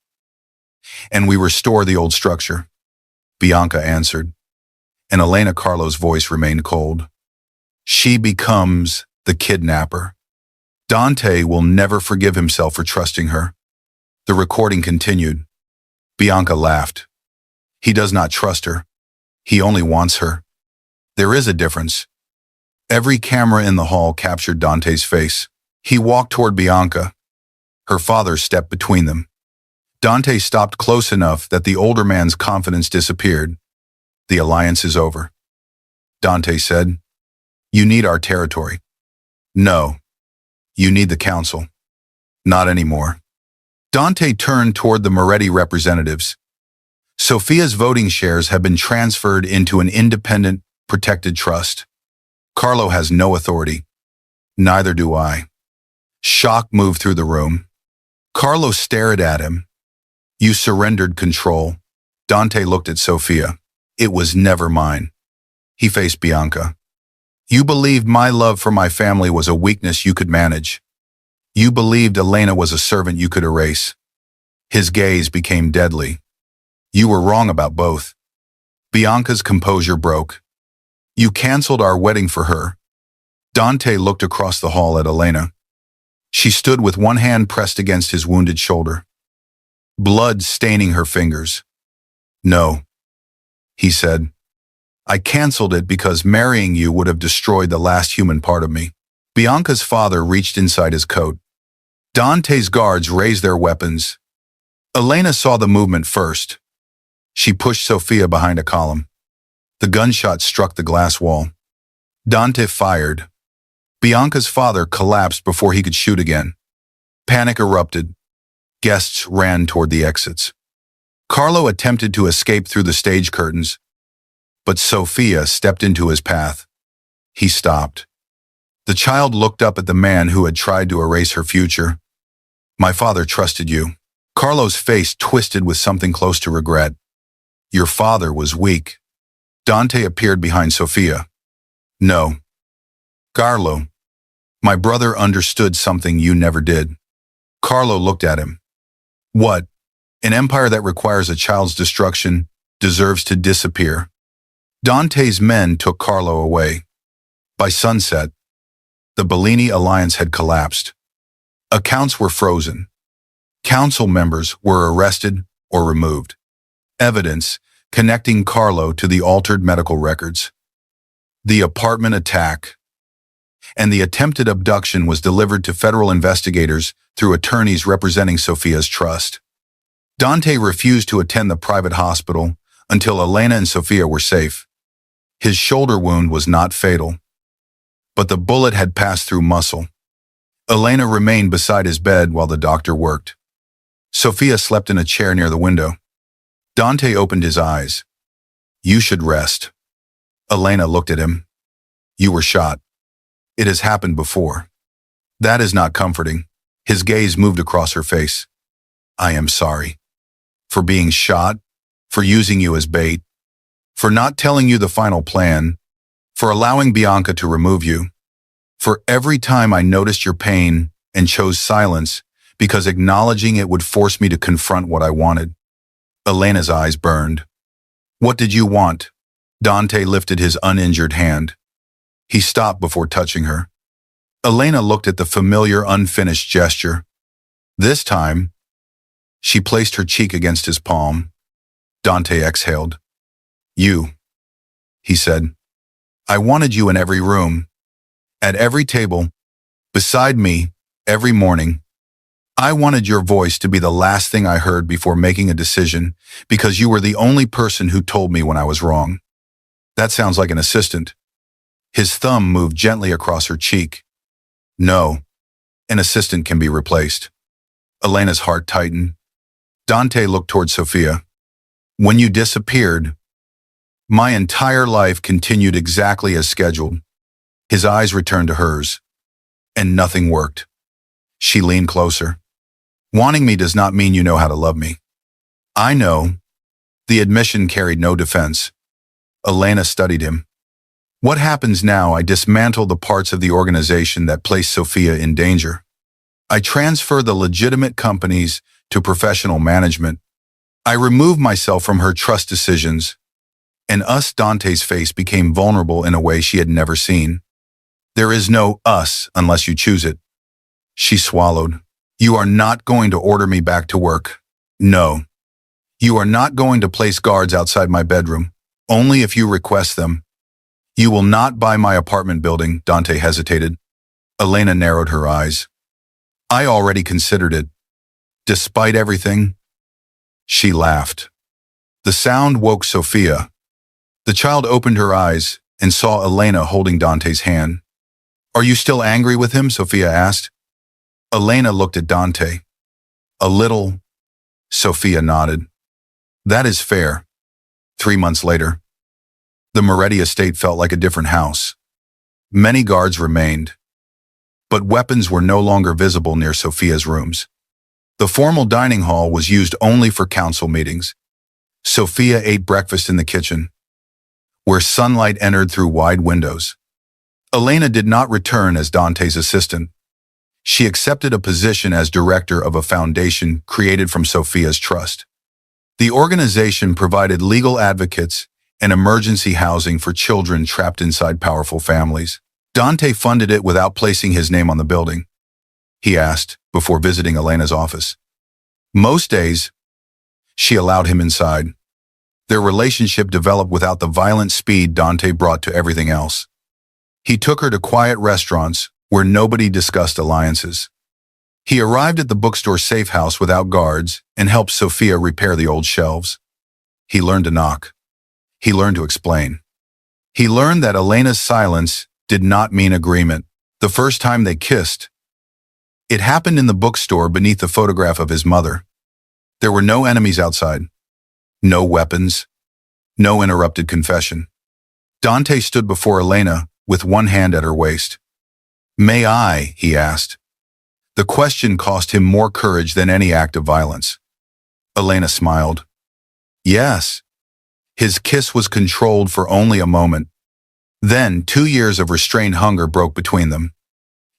And we restore the old structure." Bianca answered, and Elena Carlo's voice remained cold. "She becomes the kidnapper. Dante will never forgive himself for trusting her." The recording continued. Bianca laughed. "He does not trust her. He only wants her. There is a difference. Every camera in the hall captured Dante's face. He walked toward Bianca. Her father stepped between them. Dante stopped close enough that the older man's confidence disappeared. The alliance is over. Dante said, "You need our territory." "No. You need the council." "Not anymore." Dante turned toward the Moretti representatives. Sophia's voting shares have been transferred into an independent, protected trust. Carlo has no authority. Neither do I. Shock moved through the room. Carlo stared at him. "You surrendered control." Dante looked at Sophia. "It was never mine." He faced Bianca. "You believed my love for my family was a weakness you could manage. You believed Elena was a servant you could erase." His gaze became deadly. "You were wrong about both." Bianca's composure broke. "You canceled our wedding for her." Dante looked across the hall at Elena. She stood with one hand pressed against his wounded shoulder, blood staining her fingers. "No," he said. "I canceled it because marrying you would have destroyed the last human part of me." Bianca's father reached inside his coat. Dante's guards raised their weapons. Elena saw the movement first. She pushed Sophia behind a column. The gunshot struck the glass wall. Dante fired. Bianca's father collapsed before he could shoot again. Panic erupted. Guests ran toward the exits. Carlo attempted to escape through the stage curtains, but Sophia stepped into his path. He stopped. The child looked up at the man who had tried to erase her future. "My father trusted you." Carlo's face twisted with something close to regret. "Your father was weak." Dante appeared behind Sophia. "No. Carlo, my brother understood something you never did." Carlo looked at him. "What? An empire that requires a child's destruction deserves to disappear." Dante's men took Carlo away. By sunset, the Bellini alliance had collapsed. Accounts were frozen. Council members were arrested or removed. Evidence connecting Carlo to the altered medical records. The apartment attack and the attempted abduction was delivered to federal investigators through attorneys representing Sophia's trust. Dante refused to attend the private hospital until Elena and Sophia were safe. His shoulder wound was not fatal, but the bullet had passed through muscle. Elena remained beside his bed while the doctor worked. Sophia slept in a chair near the window. Dante opened his eyes. "You should rest." Elena looked at him. "You were shot. It has happened before." "That is not comforting." His gaze moved across her face. "I am sorry. For being shot, for using you as bait, for not telling you the final plan, for allowing Bianca to remove you, for every time I noticed your pain and chose silence because acknowledging it would force me to confront what I wanted." Elena's eyes burned. "What did you want?" Dante lifted his uninjured hand. He stopped before touching her. Elena looked at the familiar unfinished gesture. This time, she placed her cheek against his palm. Dante exhaled. "You," he said. "I wanted you in every room, at every table, beside me, every morning. I wanted your voice to be the last thing I heard before making a decision, because you were the only person who told me when I was wrong." "That sounds like an assistant." His thumb moved gently across her cheek. "No, an assistant can be replaced." Elena's heart tightened. Dante looked toward Sophia. "When you disappeared, my entire life continued exactly as scheduled." His eyes returned to hers, and nothing worked. She leaned closer. "Wanting me does not mean you know how to love me." "I know." The admission carried no defense. Elena studied him. "What happens now? I dismantle the parts of the organization that place Sophia in danger. I transfer the legitimate companies to professional management. I remove myself from her trust decisions." And Dante's face became vulnerable in a way she had never seen. "There is no us unless you choose it." She swallowed. "You are not going to order me back to work." "No. You are not going to place guards outside my bedroom, only if you request them. You will not buy my apartment building, Dante hesitated. Elena narrowed her eyes. I already considered it. Despite everything, she laughed. The sound woke Sophia. The child opened her eyes and saw Elena holding Dante's hand. Are you still angry with him? Sophia asked. Elena looked at Dante. A little. Sophia nodded. That is fair. 3 months later, the Moretti estate felt like a different house. Many guards remained, but weapons were no longer visible near Sophia's rooms. The formal dining hall was used only for council meetings. Sophia ate breakfast in the kitchen, where sunlight entered through wide windows. Elena did not return as Dante's assistant. She accepted a position as director of a foundation created from Sophia's trust. The organization provided legal advocates and emergency housing for children trapped inside powerful families. Dante funded it without placing his name on the building. He asked before visiting Elena's office. Most days, she allowed him inside. Their relationship developed without the violent speed Dante brought to everything else. He took her to quiet restaurants where nobody discussed alliances. He arrived at the bookstore safe house without guards and helped Sophia repair the old shelves. He learned to knock. He learned to explain. He learned that Elena's silence did not mean agreement. The first time they kissed, it happened in the bookstore beneath the photograph of his mother. There were no enemies outside, no weapons, no interrupted confession. Dante stood before Elena with one hand at her waist. May I? He asked. The question cost him more courage than any act of violence. Elena smiled. Yes. His kiss was controlled for only a moment. Then 2 years of restrained hunger broke between them.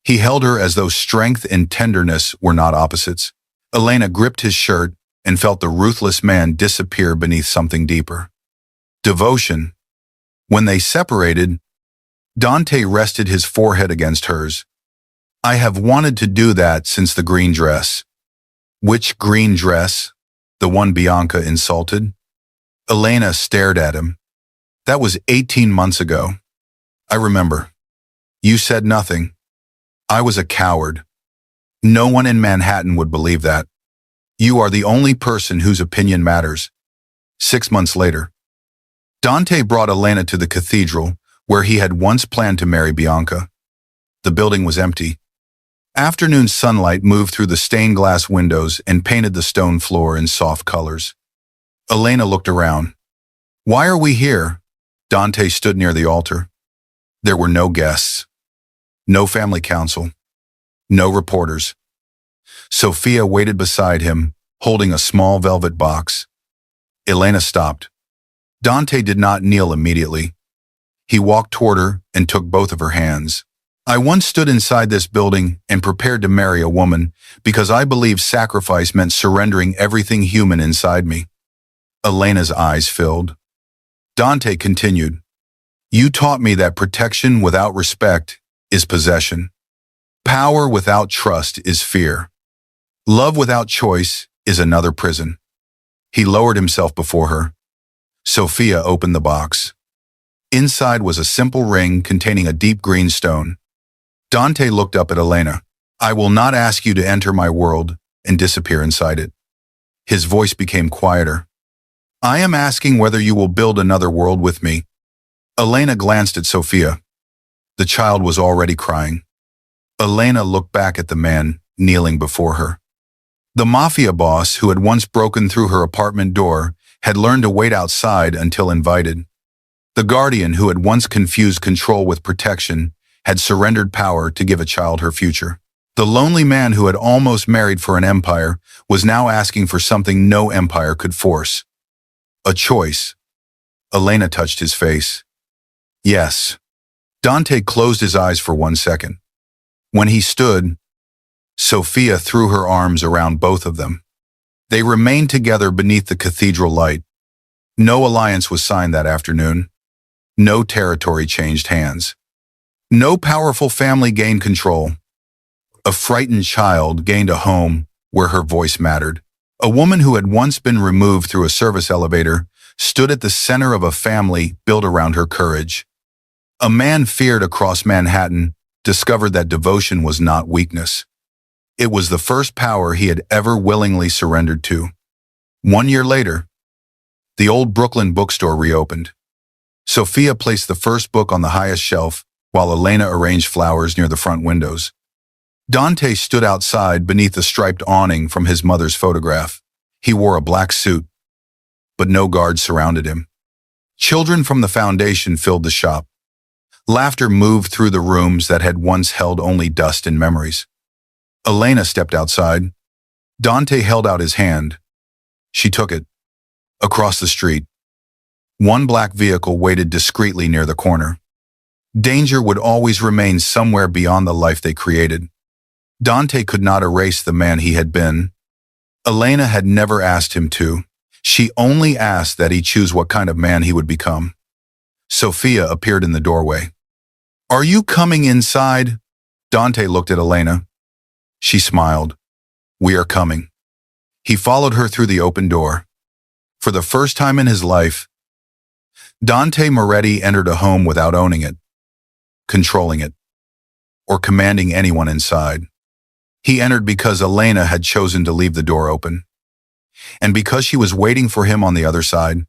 He held her as though strength and tenderness were not opposites. Elena gripped his shirt and felt the ruthless man disappear beneath something deeper. Devotion. When they separated, Dante rested his forehead against hers. I have wanted to do that since the green dress. Which green dress? The one Bianca insulted? Elena stared at him. That was 18 months ago. I remember. You said nothing. I was a coward. No one in Manhattan would believe that. You are the only person whose opinion matters. 6 months later, Dante brought Elena to the cathedral where he had once planned to marry Bianca. The building was empty. Afternoon sunlight moved through the stained glass windows and painted the stone floor in soft colors. Elena looked around. Why are we here? Dante stood near the altar. There were no guests, no family council, no reporters. Sophia waited beside him, holding a small velvet box. Elena stopped. Dante did not kneel immediately. He walked toward her and took both of her hands. I once stood inside this building and prepared to marry a woman because I believed sacrifice meant surrendering everything human inside me. Elena's eyes filled. Dante continued. You taught me that protection without respect is possession. Power without trust is fear. Love without choice is another prison. He lowered himself before her. Sophia opened the box. Inside was a simple ring containing a deep green stone. Dante looked up at Elena. I will not ask you to enter my world and disappear inside it. His voice became quieter. I am asking whether you will build another world with me. Elena glanced at Sophia. The child was already crying. Elena looked back at the man kneeling before her. The Mafia boss, who had once broken through her apartment door, had learned to wait outside until invited. The guardian, who had once confused control with protection, had surrendered power to give a child her future. The lonely man who had almost married for an empire was now asking for something no empire could force. A choice. Elena touched his face. Yes. Dante closed his eyes for 1 second. When he stood, Sophia threw her arms around both of them. They remained together beneath the cathedral light. No alliance was signed that afternoon. No territory changed hands. No powerful family gained control. A frightened child gained a home where her voice mattered. A woman who had once been removed through a service elevator stood at the center of a family built around her courage. A man feared across Manhattan discovered that devotion was not weakness. It was the first power he had ever willingly surrendered to. 1 year later, the old Brooklyn bookstore reopened. Sophia placed the first book on the highest shelf, while Elena arranged flowers near the front windows. Dante stood outside beneath the striped awning from his mother's photograph. He wore a black suit, but no guards surrounded him. Children from the foundation filled the shop. Laughter moved through the rooms that had once held only dust and memories. Elena stepped outside. Dante held out his hand. She took it. Across the street, one black vehicle waited discreetly near the corner. Danger would always remain somewhere beyond the life they created. Dante could not erase the man he had been. Elena had never asked him to. She only asked that he choose what kind of man he would become. Sophia appeared in the doorway. "Are you coming inside?" Dante looked at Elena. She smiled. "We are coming." He followed her through the open door. For the first time in his life, Dante Moretti entered a home without owning it, controlling it, or commanding anyone inside. He entered because Elena had chosen to leave the door open, and because she was waiting for him on the other side.